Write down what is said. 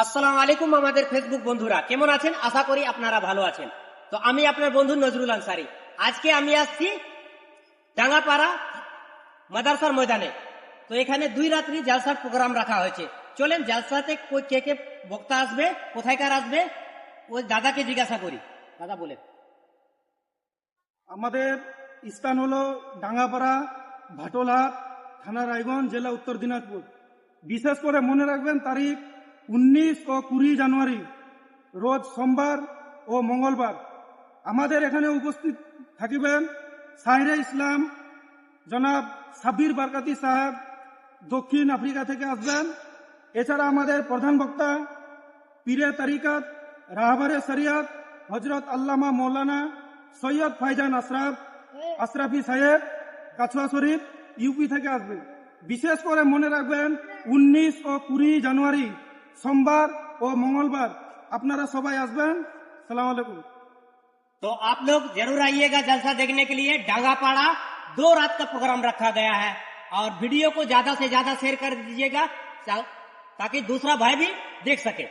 আসসালামু আলাইকুম আমাদের ফেসবুক বন্ধুরা, কেমন আছেন? আশা করি আপনারা ভালো আছেন। তো আমি আপনার বন্ধু নজরুল আনসারি। আজকে আমি আসছি ডাঙ্গাপাড়া মাদ্রাসার ময়দানে। তো এখানে 2 রাত্রি জালসার প্রোগ্রাম রাখা হয়েছে। চলেন জালসাতে কে কে বক্তা আসবে, কোথায়কার আসবে, ওই দাদাকে জিজ্ঞাসা করি। দাদা বলেন। আমাদের স্থান হলো ডাঙ্গাপাড়া, ভাটোলহাট, থানা রায়গঞ্জ, জেলা উত্তর দিনাজপুর। বিশেষ করে মনে রাখবেন তারিখ 19 ও 20 জানুয়ারি, রোজ সোমবার ও মঙ্গলবার। আমাদের এখানে উপস্থিত থাকিবেন সাহিরে ইসলাম জনাব সাব্বির বারকাতি সাহেব, দক্ষিণ আফ্রিকা থেকে আসবেন। এছাড়া আমাদের প্রধান বক্তা পীরে তারিকাত রাহবারে শরিয়ত হজরত আল্লামা মৌলানা সৈয়দ ফাইজান আশরাফি সাহেব, কাছুয়া শরীফ, ইউপি থেকে আসবে। বিশেষ করে মনে রাখবেন 19 ও 20 জানুয়ারি, সোমবার ও मंगलवार আপনারা সবাই আসবেন। সালাম আলাইকুম। तो आप लोग जरूर आइएगा जलसा देखने के लिए। डांगापाड़ा 2 रात का प्रोग्राम रखा गया है और वीडियो को ज्यादा से ज्यादा शेयर कर दीजिएगा ताकि दूसरा भाई भी देख सके।